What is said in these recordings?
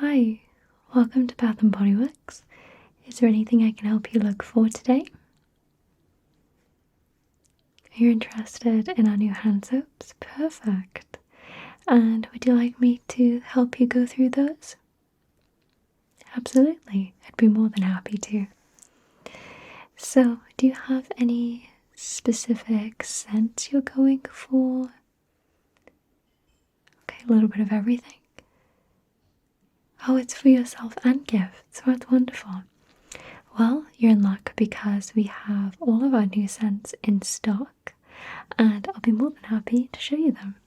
Hi, welcome to Bath and Body Works. Is there anything I can help you look for today? Are you interested in our new hand soaps? Perfect. And would you like me to help you go through those? Absolutely, I'd be more than happy to. So, do you have any specific scents you're going for? Okay, a little bit of everything. Oh, it's for yourself and gifts. That's wonderful. Well, you're in luck because we have all of our new scents in stock, and I'll be more than happy to show you them.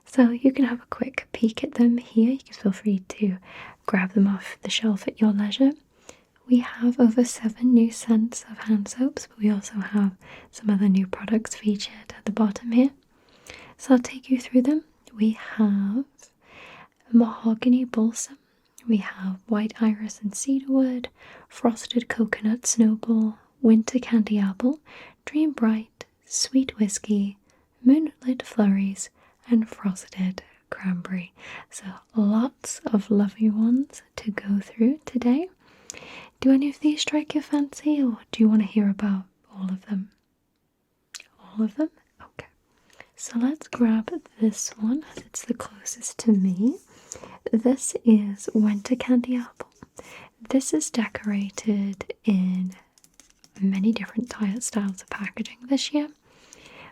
So you can have a quick peek at them here. You can feel free to grab them off the shelf at your leisure. We have over 7 new scents of hand soaps, but we also have some other new products featured at the bottom here. So I'll take you through them. We have Mahogany Balsam. We have White Iris and Cedarwood, Frosted Coconut Snowball, Winter Candy Apple, Dream Bright, Sweet Whiskey, Moonlit Flurries, and Frosted Cranberry. So lots of lovely ones to go through today. Do any of these strike your fancy, or do you want to hear about all of them? All of them? Okay. So let's grab this one as it's the closest to me. This is Winter Candy Apple. This is decorated in many different styles of packaging this year,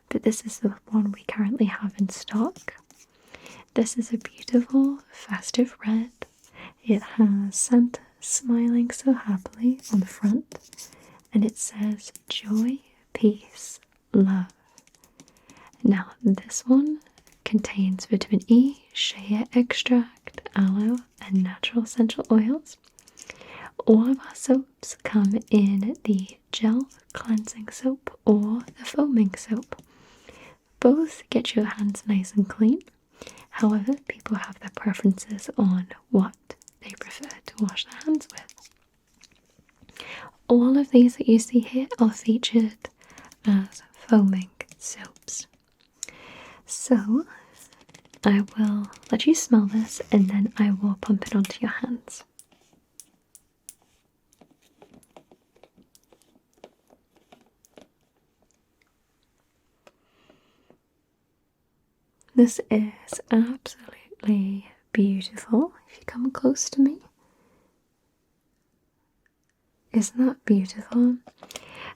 but this is the one we currently have in stock. This is a beautiful festive red. It has Santa smiling so happily on the front, and it says joy, peace, love. Now this one contains vitamin E, shea extract, aloe, and natural essential oils. All of our soaps come in the gel cleansing soap or the foaming soap. Both get your hands nice and clean. However, people have their preferences on what they prefer to wash their hands with. All of these that you see here are featured as foaming soaps. So, I will let you smell this and then I will pump it onto your hands. This is absolutely beautiful. If you come close to me. Isn't that beautiful?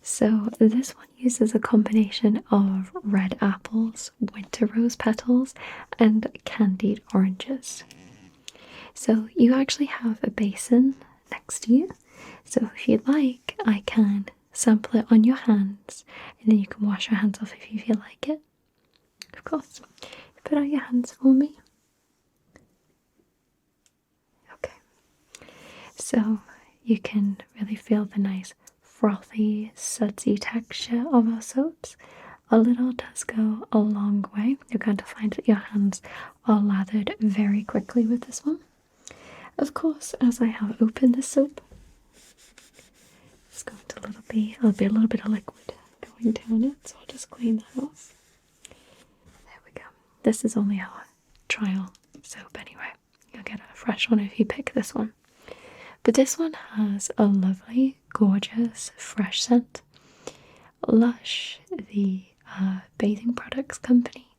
So this one uses a combination of red apples, winter rose petals, and candied oranges. So you actually have a basin next to you. So if you'd like, I can sample it on your hands, and then you can wash your hands off if you feel like it. Of course. Put out your hands for me. Okay. So you can really feel the nice frothy, sudsy texture of our soaps. A little does go a long way. You're going to find that your hands are lathered very quickly with this one. Of course, as I have opened the soap, it's going to be a little bit of liquid going down it, so I'll just clean that off. There we go. This is only our trial soap anyway. You'll get a fresh one if you pick this one. But this one has a lovely, gorgeous, fresh scent. Lush, the bathing products company,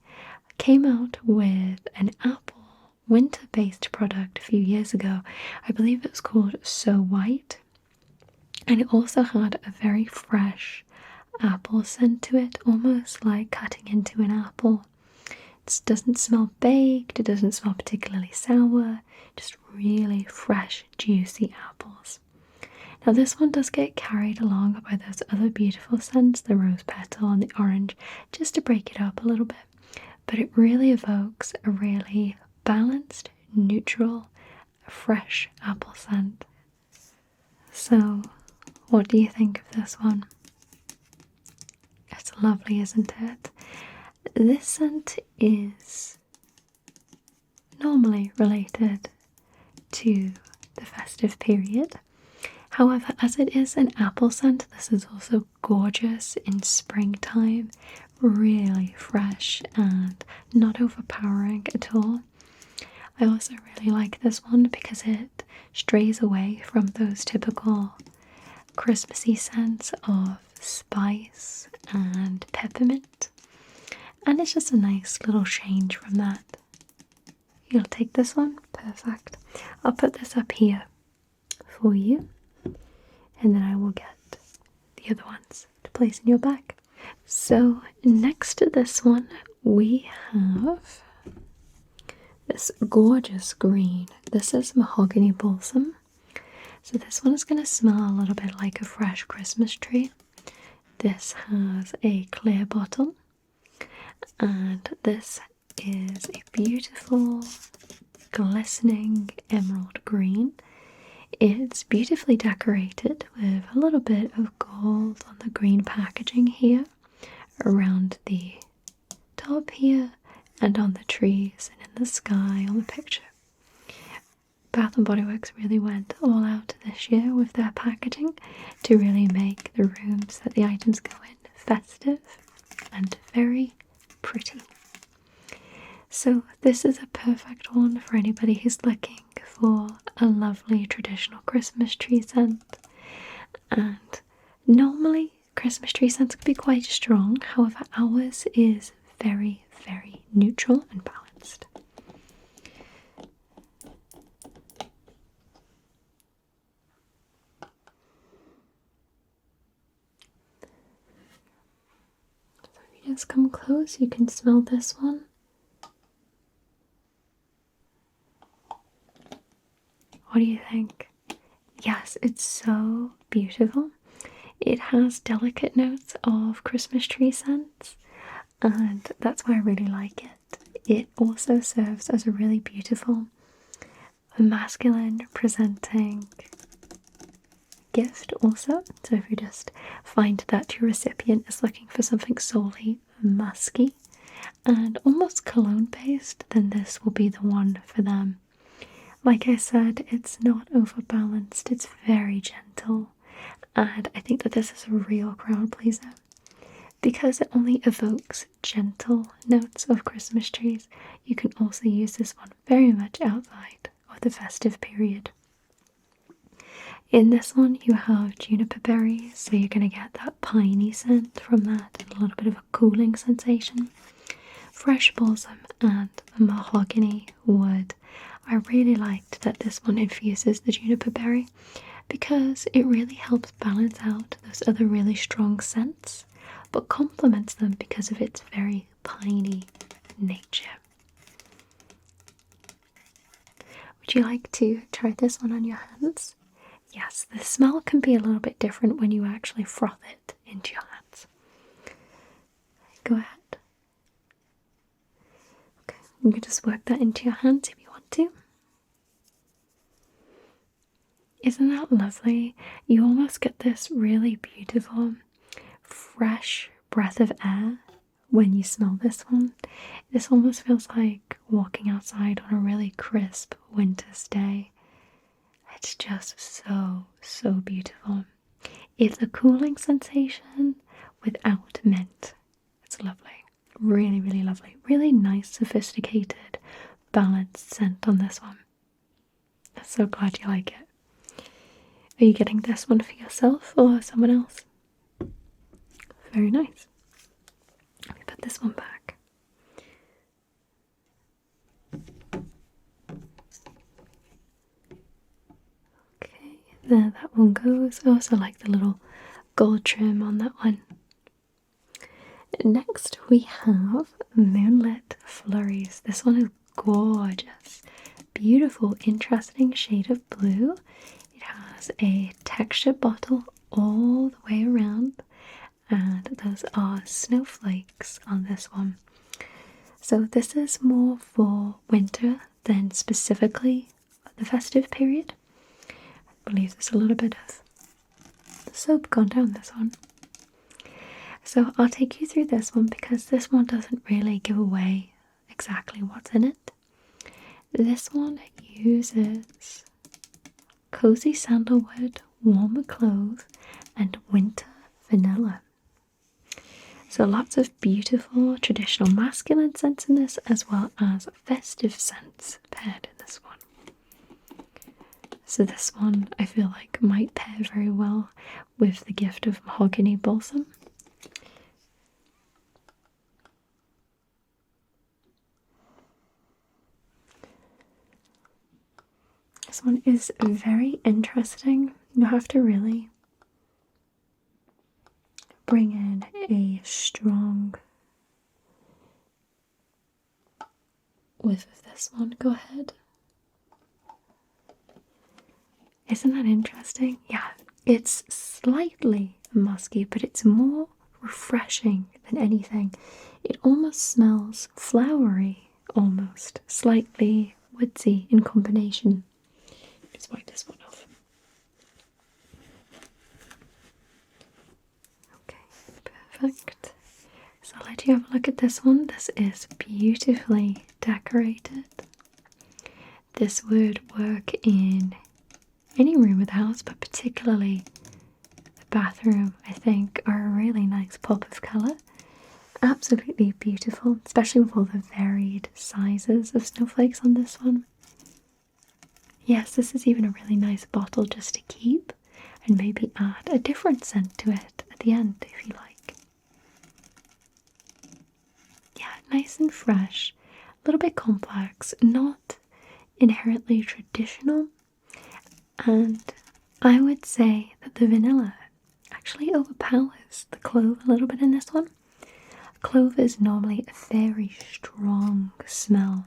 came out with an apple winter-based product a few years ago. I believe it was called So White. And it also had a very fresh apple scent to it, almost like cutting into an apple. It doesn't smell baked, it doesn't smell particularly sour, just really fresh, juicy apples. Now this one does get carried along by those other beautiful scents, the rose petal and the orange, just to break it up a little bit. But it really evokes a really balanced, neutral, fresh apple scent. So, what do you think of this one? It's lovely, isn't it? This scent is normally related to the festive period. However, as it is an apple scent, this is also gorgeous in springtime, really fresh and not overpowering at all. I also really like this one because it strays away from those typical Christmassy scents of spice and peppermint, and it's just a nice little change from that. You'll take this one? Perfect. I'll put this up here for you, and then I will get the other ones to place in your bag. So next to this one we have this gorgeous green. This is Mahogany Balsam. So this one is going to smell a little bit like a fresh Christmas tree. This has a clear bottle, and this is a beautiful glistening emerald green. It's beautifully decorated with a little bit of gold on the green packaging here, around the top here, and on the trees and in the sky on the picture. Bath & Body Works really went all out this year with their packaging to really make the rooms that the items go in festive and very pretty. So this is a perfect one for anybody who's looking for a lovely traditional Christmas tree scent. And normally Christmas tree scents can be quite strong, however ours is very, very neutral and balanced. So if you just come close, you can smell this one. What do you think? Yes, it's so beautiful. It has delicate notes of Christmas tree scents, and that's why I really like it. It also serves as a really beautiful masculine presenting gift also. So if you just find that your recipient is looking for something solely musky and almost cologne based, then this will be the one for them. Like I said, it's not overbalanced, it's very gentle, and I think that this is a real crowd pleaser because it only evokes gentle notes of Christmas trees. You can also use this one very much outside of the festive period. In this one you have juniper berries, so you're going to get that piney scent from that and a little bit of a cooling sensation. Fresh balsam and mahogany wood. I really liked that this one infuses the juniper berry because it really helps balance out those other really strong scents, but complements them because of its very piney nature. Would you like to try this one on your hands? Yes, the smell can be a little bit different when you actually froth it into your hands. Go ahead. Okay, you can just work that into your hands if you want to. Isn't that lovely? You almost get this really beautiful, fresh breath of air when you smell this one. This almost feels like walking outside on a really crisp winter's day. It's just so, so beautiful. It's a cooling sensation without mint. It's lovely. Really, really lovely. Really nice, sophisticated, balanced scent on this one. I'm so glad you like it. Are you getting this one for yourself or someone else? Very nice. Let me put this one back. Okay, there that one goes. I also like the little gold trim on that one. Next we have Moonlit Flurries. This one is gorgeous. Beautiful, interesting shade of blue. It has a textured bottle all the way around, and those are snowflakes on this one. So this is more for winter than specifically the festive period. I believe there's a little bit of soap gone down this one. So I'll take you through this one because this one doesn't really give away exactly what's in it. This one uses cozy sandalwood, warmer clothes, and winter vanilla. So lots of beautiful traditional masculine scents in this, as well as festive scents paired in this one. So this one I feel like might pair very well with the gift of Mahogany balsam. This one is very interesting. You have to really bring in a strong whiff of this one. Go ahead. Isn't that interesting? Yeah, it's slightly musky, but it's more refreshing than anything. It almost smells flowery, almost slightly woodsy in combination. Just wipe this one off. Okay, perfect. So I'll let you have a look at this one. This is beautifully decorated. This would work in any room of the house, but particularly the bathroom, I think, are a really nice pop of colour. Absolutely beautiful, especially with all the varied sizes of snowflakes on this one. Yes, this is even a really nice bottle just to keep and maybe add a different scent to it at the end if you like. Yeah, nice and fresh, a little bit complex, not inherently traditional. And I would say that the vanilla actually overpowers the clove a little bit in this one. Clove is normally a very strong smell,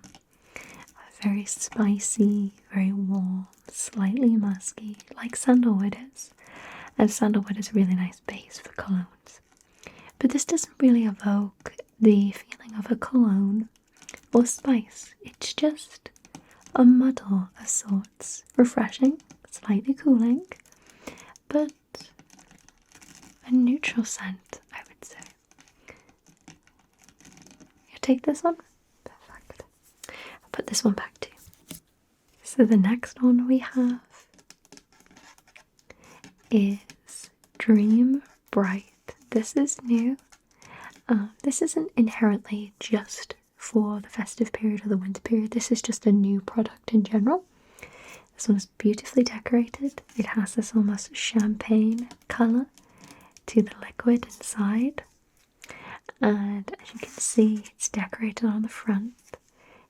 very spicy, very warm, slightly musky, like sandalwood is. And sandalwood is a really nice base for colognes. But this doesn't really evoke the feeling of a cologne or spice. It's just a muddle of sorts. Refreshing, slightly cooling, but a neutral scent, I would say. You take this one? Perfect. I'll put this one back too. So the next one we have is Dream Bright. This is new. This isn't inherently just for the festive period or the winter period. This is just a new product in general. This one's beautifully decorated. It has this almost champagne colour to the liquid inside. And as you can see, it's decorated on the front. It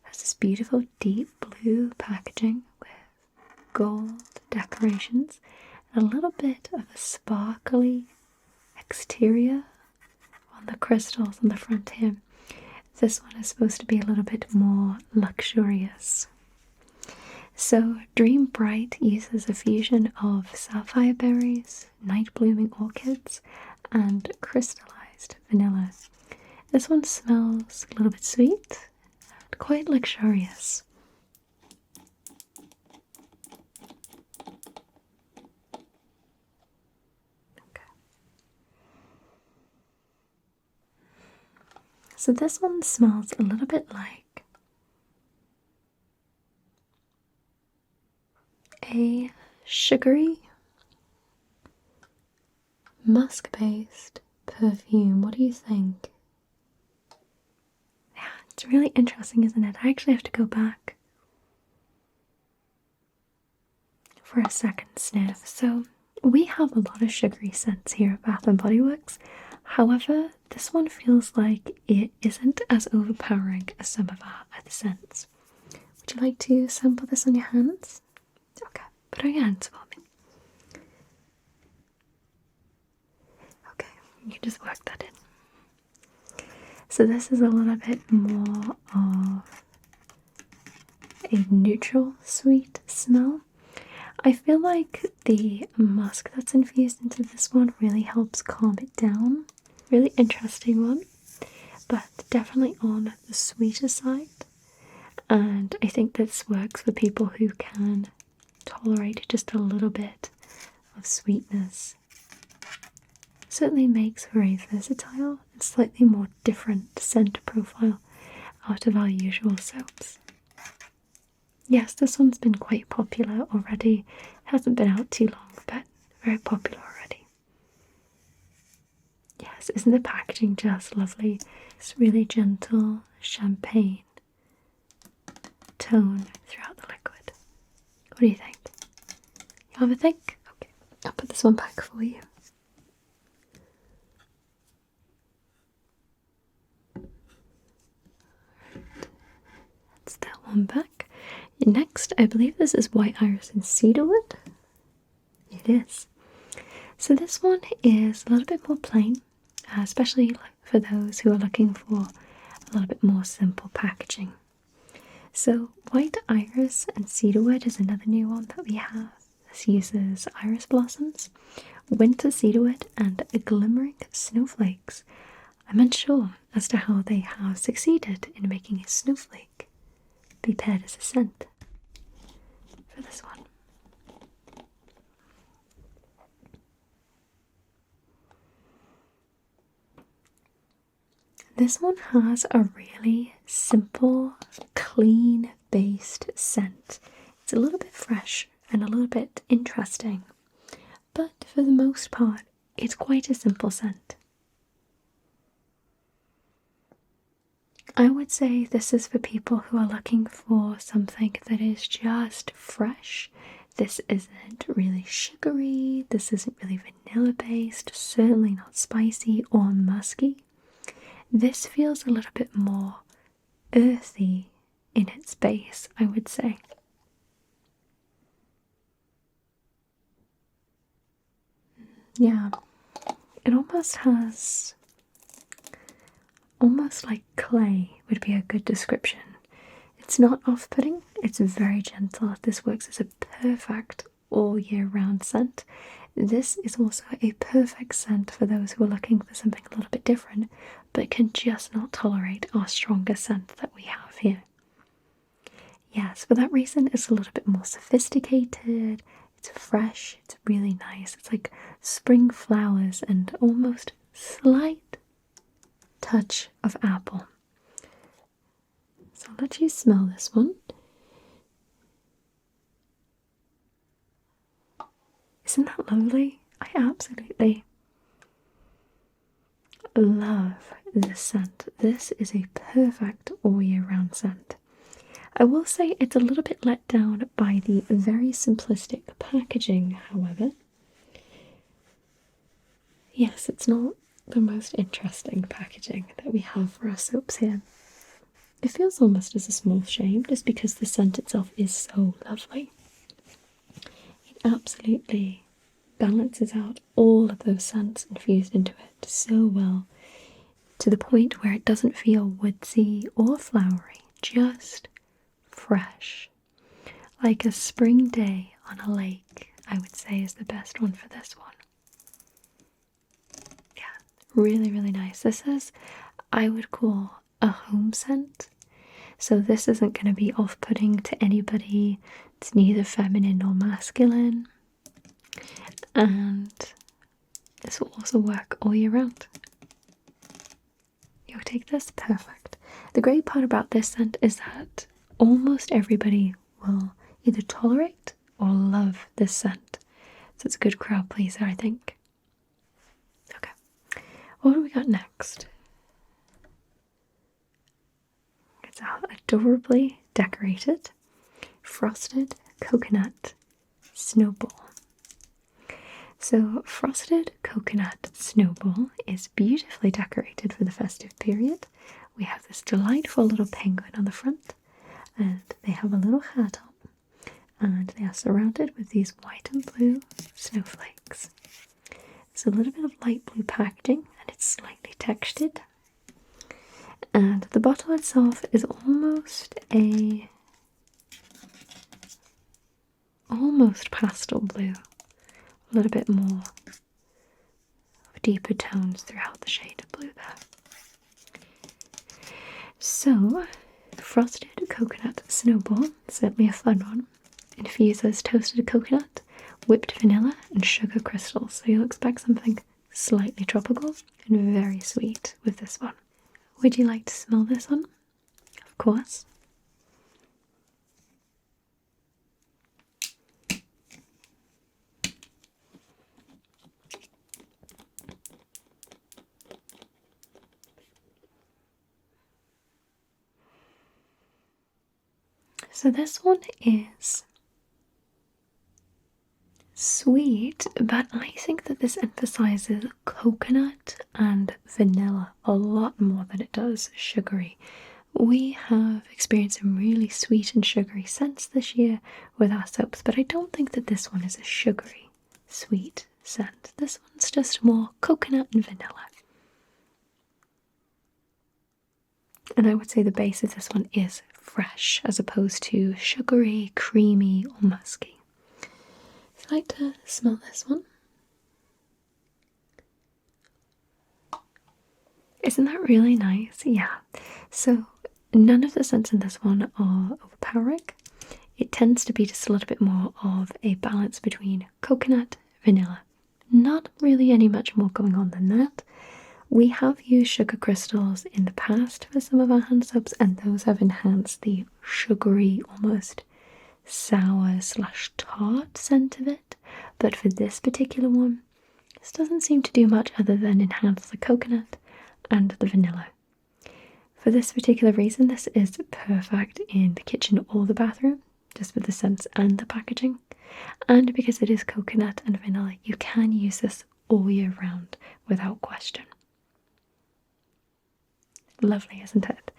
has this beautiful deep blue packaging with gold decorations and a little bit of a sparkly exterior on the crystals on the front here. This one is supposed to be a little bit more luxurious. So Dream Bright uses a fusion of sapphire berries, night blooming orchids, and crystallized vanilla. This one smells a little bit sweet and quite luxurious. Okay. So this one smells a little bit like a sugary musk-based perfume. What do you think? Yeah, it's really interesting, isn't it? I actually have to go back for a second sniff. So we have a lot of sugary scents here at Bath & Body Works. However, this one feels like it isn't as overpowering as some of our other scents. Would you like to sample this on your hands? Okay, put on your hands for me. Okay, you just work that in. So this is a little bit more of a neutral sweet smell. I feel like the musk that's infused into this one really helps calm it down. Really interesting one, but definitely on the sweeter side. And I think this works for people who can tolerate just a little bit of sweetness. Certainly makes for a versatile and slightly more different scent profile out of our usual soaps. Yes, this one's been quite popular already. Hasn't been out too long, but very popular already. Yeah, Yes, isn't the packaging just lovely? It's really gentle champagne tone throughout the liquid. What do you think? You have a think? Okay, I'll put this one back for you. That's that one back. Next, I believe this is white iris and cedarwood. It is. So this one is a little bit more plain, especially for those who are looking for a little bit more simple packaging. So white iris and cedarwood is another new one that we have. This uses iris blossoms, winter cedarwood, and glimmering snowflakes. I'm unsure as to how they have succeeded in making a snowflake be paired as a scent for this one. This one has a really simple, clean based scent. It's a little bit fresh and a little bit interesting, but for the most part, it's quite a simple scent. I would say this is for people who are looking for something that is just fresh. This isn't really sugary, this isn't really vanilla based, certainly not spicy or musky. This feels a little bit more earthy in its base, I would say. Yeah, it almost has, almost like clay would be a good description. It's not off-putting, it's very gentle. This works as a perfect all year round scent. This is also a perfect scent for those who are looking for something a little bit different, but can just not tolerate our stronger scent that we have here. Yes, for that reason, it's a little bit more sophisticated, it's fresh, it's really nice. It's like spring flowers and almost slight touch of apple. So I'll let you smell this one. Isn't that lovely? I absolutely love this scent. This is a perfect all year round scent. I will say it's a little bit let down by the very simplistic packaging, however. Yes, it's not the most interesting packaging that we have for our soaps here. It feels almost as a small shame just because the scent itself is so lovely. It absolutely balances out all of those scents infused into it so well, to the point where it doesn't feel woodsy or flowery, just fresh. Like a spring day on a lake, I would say is the best one for this one. Yeah, really, really nice. This is, I would call a home scent. So this isn't going to be off-putting to anybody. It's neither feminine nor masculine. And this will also work all year round. You'll take this? Perfect. The great part about this scent is that almost everybody will either tolerate or love this scent. So it's a good crowd pleaser, I think. Okay. What do we got next? It's adorably decorated frosted coconut snowball. So frosted coconut snowball is beautifully decorated for the festive period. We have this delightful little penguin on the front, and they have a little hat on, and they are surrounded with these white and blue snowflakes. It's a little bit of light blue packaging, and it's slightly textured. And the bottle itself is almost pastel blue, a little bit more of deeper tones throughout the shade of blue there. So, frosted coconut snowball, certainly a fun one. Infuses toasted coconut, whipped vanilla, and sugar crystals. So you'll expect something slightly tropical and very sweet with this one. Would you like to smell this one? Of course. So this one is sweet, but I think that this emphasizes coconut and vanilla a lot more than it does sugary. We have experienced some really sweet and sugary scents this year with our soaps, but I don't think that this one is a sugary sweet scent. This one's just more coconut and vanilla. And I would say the base of this one is fresh as opposed to sugary, creamy, or musky. If you'd like to smell this one. Isn't that really nice? Yeah. So none of the scents in this one are overpowering. It tends to be just a little bit more of a balance between coconut, vanilla. Not really any much more going on than that. We have used sugar crystals in the past for some of our hand soaps, and those have enhanced the sugary, almost sour / tart scent of it. But for this particular one, this doesn't seem to do much other than enhance the coconut and the vanilla. For this particular reason, this is perfect in the kitchen or the bathroom, just with the scents and the packaging. And because it is coconut and vanilla, you can use this all year round without question. Lovely, isn't it?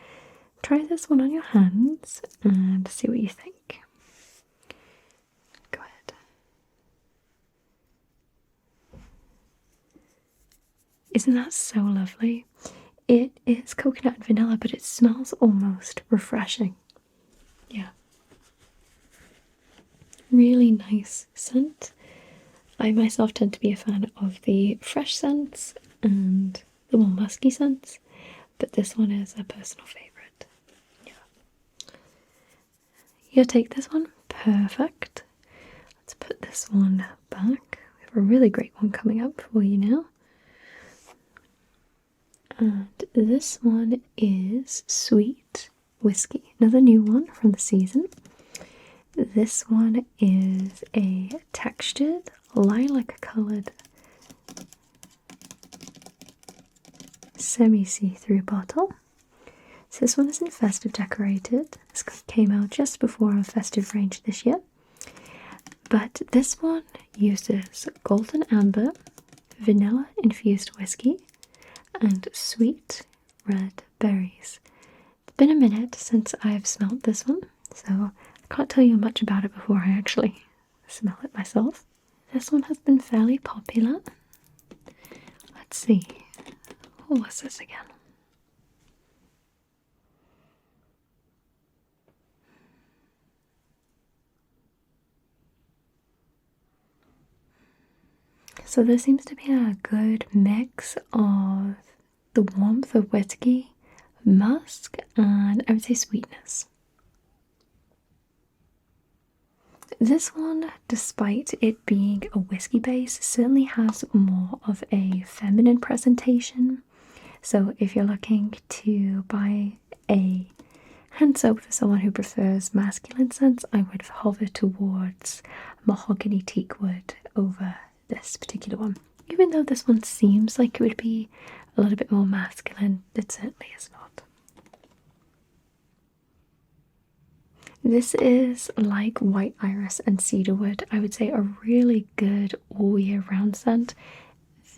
Try this one on your hands and see what you think. Go ahead. Isn't that so lovely? It is coconut and vanilla, but it smells almost refreshing. Yeah. Really nice scent. I myself tend to be a fan of the fresh scents and the more musky scents, but this one is a personal favourite. Yeah. You'll take this one? Perfect. Let's put this one back. We have a really great one coming up for you now. And this one is Sweet Whiskey, another new one from the season. This one is a textured, lilac-coloured, semi-see-through bottle. So this one isn't festive decorated. This came out just before our festive range this year. But this one uses golden amber, vanilla-infused whiskey, and sweet red berries. It's been a minute since I've smelled this one, so I can't tell you much about it before I actually smell it myself. This one has been fairly popular. Let's see. What was this again? So there seems to be a good mix of the warmth of whiskey, musk, and I would say sweetness. This one, despite it being a whiskey base, certainly has more of a feminine presentation. So if you're looking to buy a hand soap for someone who prefers masculine scents, I would hover towards Mahogany teakwood over this particular one. Even though this one seems like it would be a little bit more masculine, it certainly is not. This is like white iris and cedarwood. I would say a really good all year round scent.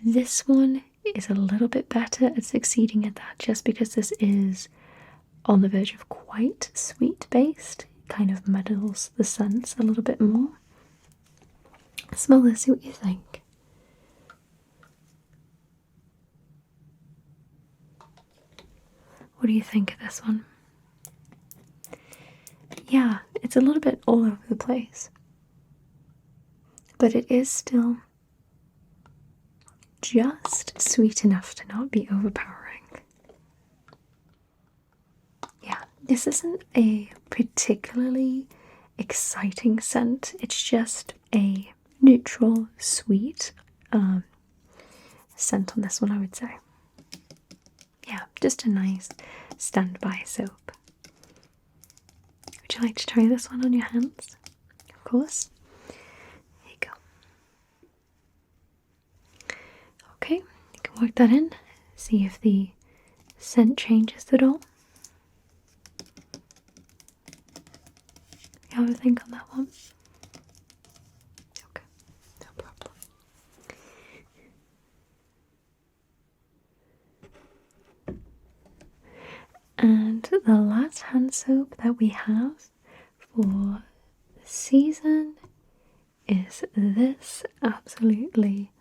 This one is a little bit better at succeeding at that just because this is on the verge of quite sweet based. It kind of muddles the scents a little bit more. Smell this, see what you think. What do you think of this one? Yeah, it's a little bit all over the place, but it is still just sweet enough to not be overpowering. Yeah, this isn't a particularly exciting scent, it's just a neutral, sweet scent on this one, I would say. Yeah, just a nice standby soap. Would you like to try this one on your hands? Of course. There you go. Okay, you can work that in, see if the scent changes at all. have a think on that one? Okay, no problem. And the last hand soap that we have for the season is this absolutely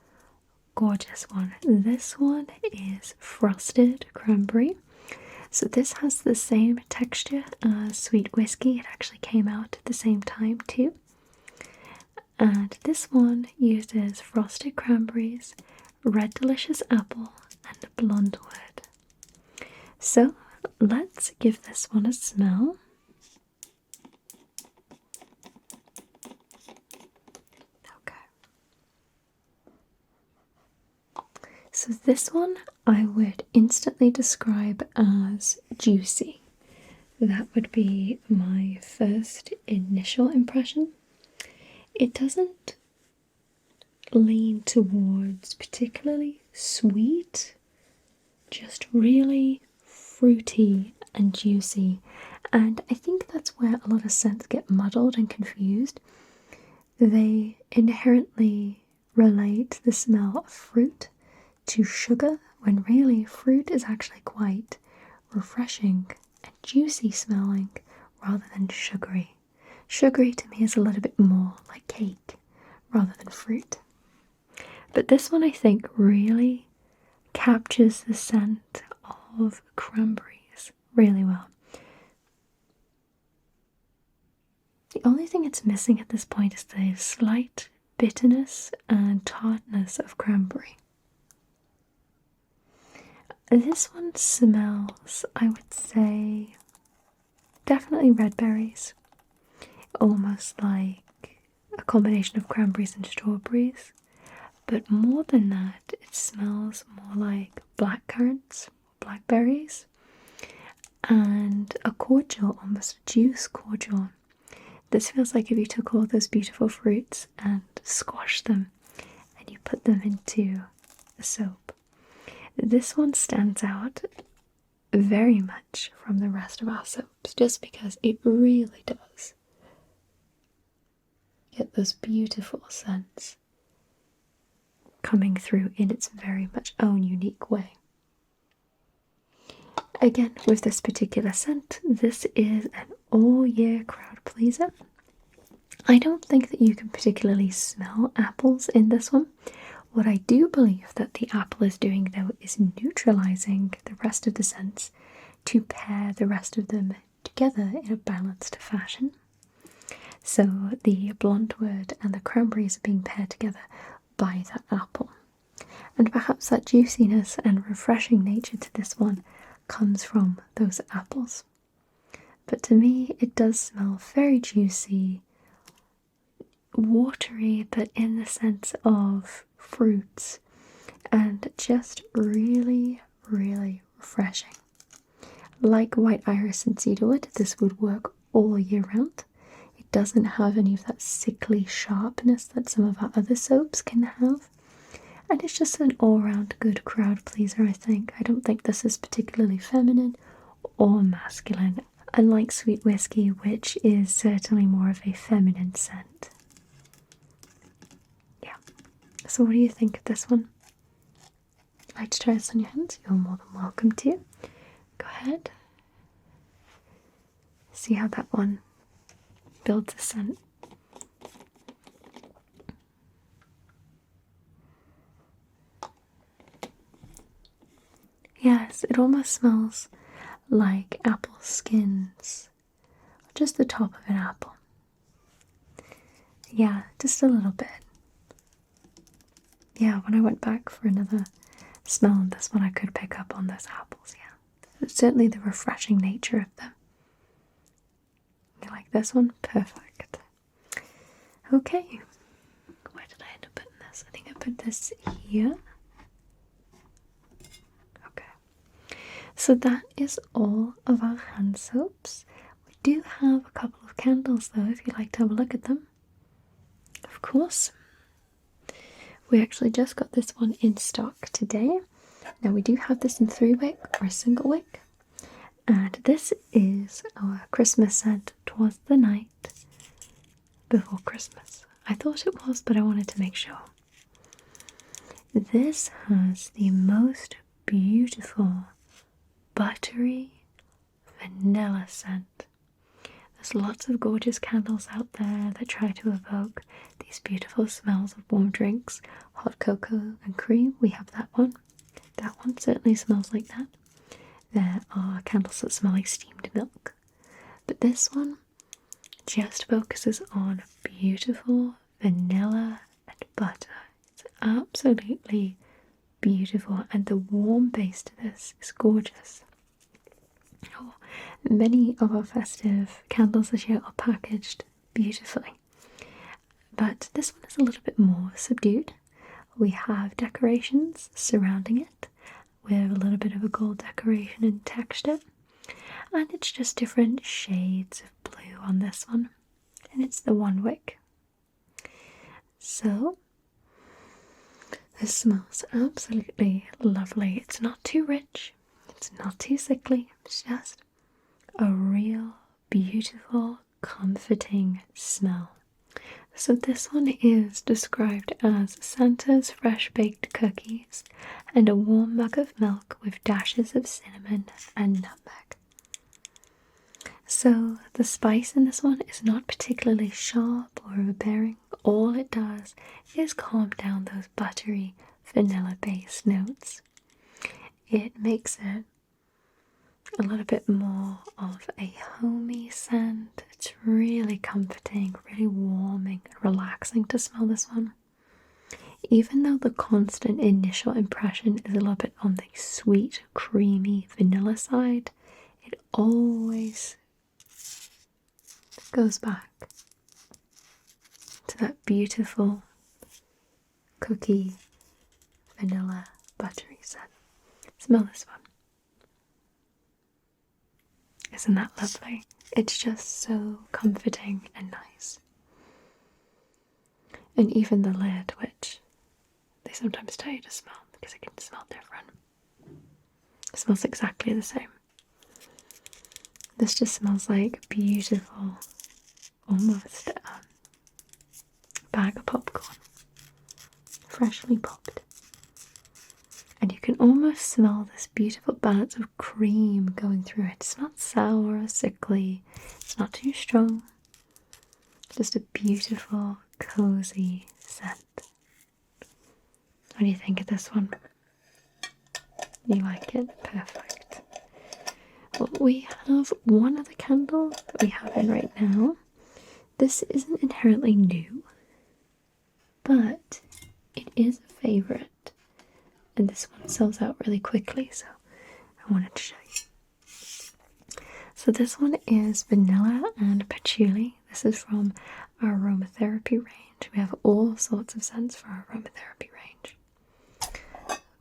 gorgeous one. This one is frosted cranberry. So this has the same texture as sweet whiskey. It actually came out at the same time too. And this one uses frosted cranberries, red delicious apple, and blonde wood. So let's give this one a smell. Okay. So this one I would instantly describe as juicy. That would be my first initial impression. It doesn't lean towards particularly sweet, just really fruity and juicy. And I think that's where a lot of scents get muddled and confused. They inherently relate the smell of fruit to sugar, when really fruit is actually quite refreshing and juicy smelling rather than sugary. Sugary to me is a little bit more like cake rather than fruit. But this one I think really captures the scent of cranberries really well. The only thing it's missing at this point is the slight bitterness and tartness of cranberry. This one smells, I would say, definitely red berries. Almost like a combination of cranberries and strawberries. But more than that, it smells more like blackcurrants, blackberries, and a cordial, almost a juice cordial. This feels like if you took all those beautiful fruits and squashed them and you put them into a soap. This one stands out very much from the rest of our soaps just because it really does get those beautiful scents coming through in its very much own unique way. Again, with this particular scent, this is an all-year crowd pleaser. I don't think that you can particularly smell apples in this one. What I do believe that the apple is doing, though, is neutralizing the rest of the scents to pair the rest of them together in a balanced fashion. So the blonde wood and the cranberries are being paired together by that apple. And perhaps that juiciness and refreshing nature to this one comes from those apples. But to me, it does smell very juicy, watery, but in the sense of fruits, and just really, really refreshing. Like white iris and cedarwood, this would work all year round. It doesn't have any of that sickly sharpness that some of our other soaps can have. And it's just an all-round good crowd pleaser, I think. I don't think this is particularly feminine or masculine, unlike sweet whiskey, which is certainly more of a feminine scent. Yeah. So what do you think of this one? If you'd like to try this on your hands, you're more than welcome to. Go ahead. See how that one builds a scent. Yes, it almost smells like apple skins, or just the top of an apple. Yeah, just a little bit. Yeah, when I went back for another smell on this one, I could pick up on those apples, yeah. Certainly the refreshing nature of them. You like this one? Perfect. Okay. Where did I end up putting this? I think I put this here. So that is all of our hand soaps. We do have a couple of candles though, if you'd like to have a look at them. Of course. We actually just got this one in stock today. Now we do have this in 3-wick or a single wick. And this is our Christmas scent, 'Twas the Night before Christmas. I thought it was, but I wanted to make sure. This has the most beautiful buttery vanilla scent. There's lots of gorgeous candles out there that try to evoke these beautiful smells of warm drinks, hot cocoa and cream. We have that one. That one certainly smells like that. There are candles that smell like steamed milk. But this one just focuses on beautiful vanilla and butter. It's absolutely beautiful, and the warm base to this is gorgeous. Oh, many of our festive candles this year are packaged beautifully, but this one is a little bit more subdued. We have decorations surrounding it with a little bit of a gold decoration and texture, and it's just different shades of blue on this one, and it's the 1 wick. So this smells absolutely lovely. It's not too rich, it's not too sickly, it's just a real beautiful comforting smell. So this one is described as Santa's fresh baked cookies and a warm mug of milk with dashes of cinnamon and nutmeg. So the spice in this one is not particularly sharp or overbearing. All it does is calm down those buttery vanilla based notes. It makes it a little bit more of a homey scent. It's really comforting, really warming and relaxing to smell this one. Even though the constant initial impression is a little bit on the sweet, creamy vanilla side, it always goes back to that beautiful cookie, vanilla, buttery scent. Smell this one. Isn't that lovely? It's just so comforting and nice. And even the lid, which they sometimes tell you to smell because it can smell different, it smells exactly the same. This just smells like beautiful, almost bag of popcorn, freshly popped. And you can almost smell this beautiful balance of cream going through it. It's not sour or sickly, it's not too strong. Just a beautiful, cozy scent. What do you think of this one? You like it? Perfect. Well, we have one other candle that we have in right now. This isn't inherently new, but it is a favourite. And this one sells out really quickly, so I wanted to show you. So this one is vanilla and patchouli. This is from our Aromatherapy range. We have all sorts of scents for our Aromatherapy range.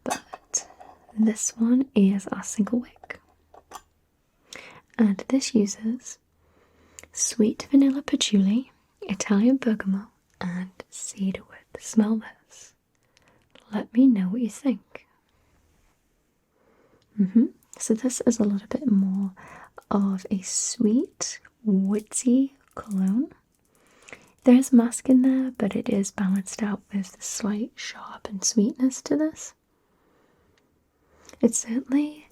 But this one is our single wick. And this uses sweet vanilla patchouli, Italian bergamot, and cedarwood. Smell this. Let me know what you think. So this is a little bit more of a sweet, woodsy cologne. There's musk in there, but it is balanced out with the slight sharp and sweetness to this. It's certainly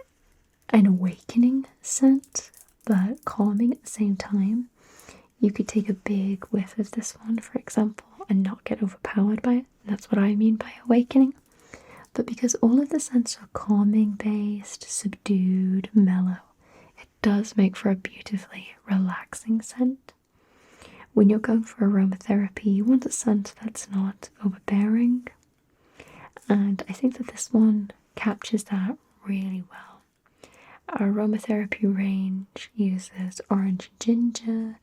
an awakening scent, but calming at the same time. You could take a big whiff of this one, for example, and not get overpowered by it. That's what I mean by awakening. But because all of the scents are calming based, subdued, mellow, it does make for a beautifully relaxing scent. When you're going for aromatherapy, you want a scent that's not overbearing. And I think that this one captures that really well. Our aromatherapy range uses orange ginger,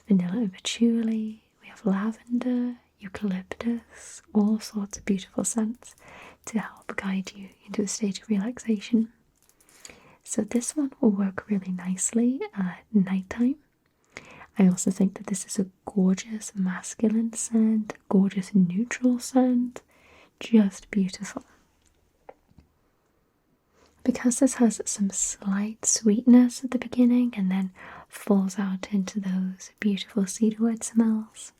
vanilla and patchouli, we have lavender, eucalyptus, all sorts of beautiful scents to help guide you into a state of relaxation. So this one will work really nicely at nighttime. I also think that this is a gorgeous masculine scent, gorgeous neutral scent, just beautiful. Because this has some slight sweetness at the beginning and then falls out into those beautiful cedarwood smells,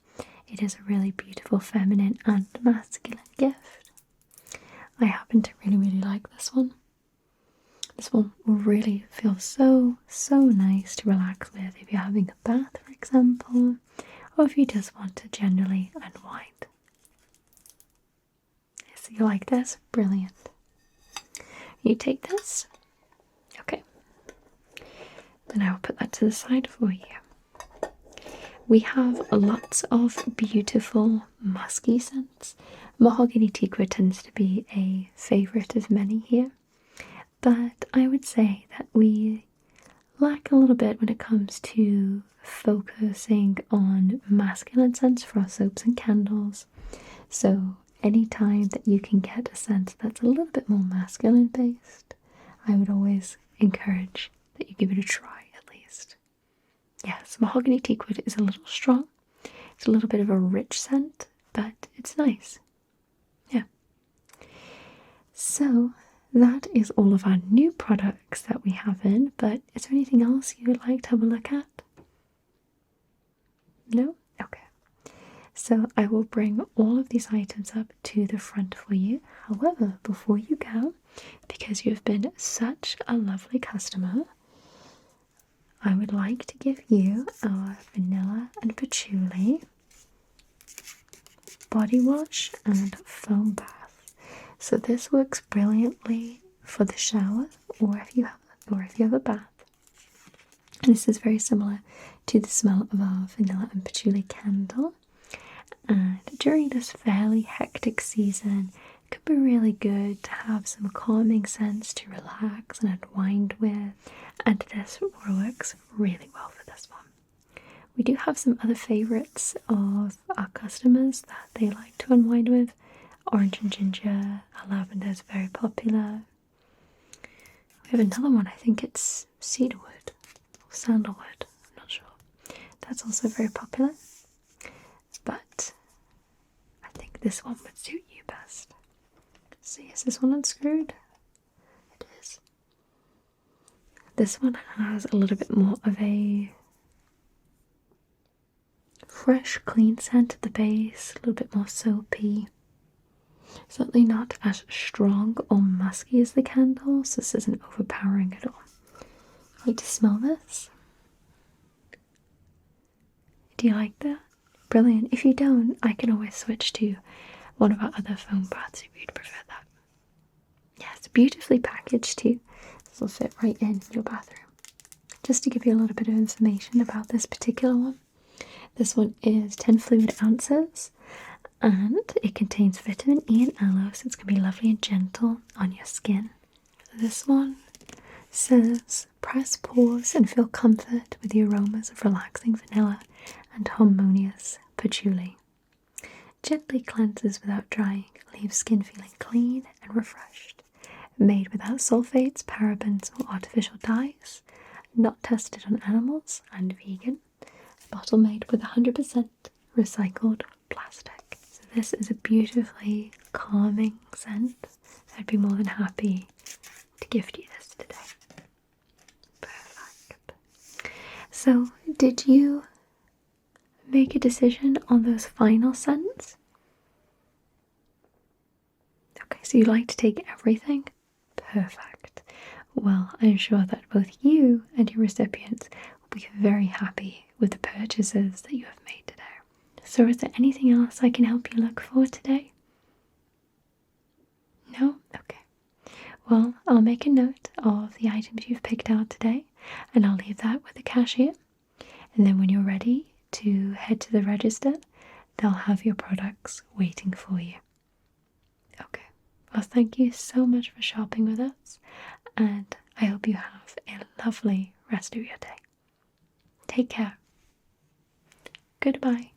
It is a really beautiful feminine and masculine gift. I happen to really like this one. This one will really feel so nice to relax with if you're having a bath, for example, or if you just want to generally unwind. So you like this? Brilliant. You take this. Okay. Then I will put that to the side for you. We have lots of beautiful musky scents. Mahogany teakwood tends to be a favourite of many here, but I would say that we lack a little bit when it comes to focusing on masculine scents for our soaps and candles. So anytime that you can get a scent that's a little bit more masculine based, I would always encourage that you give it a try at least. Yes, mahogany teakwood is a little strong. It's a little bit of a rich scent, but it's nice. Yeah. So that is all of our new products that we have in, but is there anything else you would like to have a look at? No? Okay. So I will bring all of these items up to the front for you. However, before you go, because you've been such a lovely customer, I would like to give you our vanilla and patchouli body wash and foam bath. So this works brilliantly for the shower or if you have a bath. And this is very similar to the smell of our vanilla and patchouli candle. And during this fairly hectic season, it could be really good to have some calming scents to relax and unwind with. And this works really well for this one. We do have some other favourites of our customers that they like to unwind with. Orange and ginger, lavender is very popular. We have another one, I think it's cedarwood or sandalwood, I'm not sure. That's also very popular. But I think this one would suit you best. See, is this one unscrewed? It is. This one has a little bit more of a fresh, clean scent at the base, a little bit more soapy. Certainly not as strong or musky as the candles. This isn't overpowering at all. Like to smell this? Do you like that? Brilliant. If you don't, I can always switch to one of our other foam baths if you'd prefer that. Yeah, it's beautifully packaged too. This will fit right in your bathroom. Just to give you a little bit of information about this particular one. This one is 10 fluid ounces and it contains vitamin E and aloe, so it's going to be lovely and gentle on your skin. This one says press pores and feel comfort with the aromas of relaxing vanilla and harmonious patchouli. Gently cleanses without drying, leaves skin feeling clean and refreshed. Made without sulfates, parabens or artificial dyes. Not tested on animals and vegan. A bottle made with 100% recycled plastic. So this is a beautifully calming scent. I'd be more than happy to gift you this today. Perfect. So did you make a decision on those final scents? Okay, so you like to take everything? Perfect. Well, I'm sure that both you and your recipients will be very happy with the purchases that you have made today. So is there anything else I can help you look for today? No? Okay. Well, I'll make a note of the items you've picked out today and I'll leave that with the cashier. And then when you're ready to head to the register, they'll have your products waiting for you. Okay. Well, thank you so much for shopping with us, and I hope you have a lovely rest of your day. Take care. Goodbye.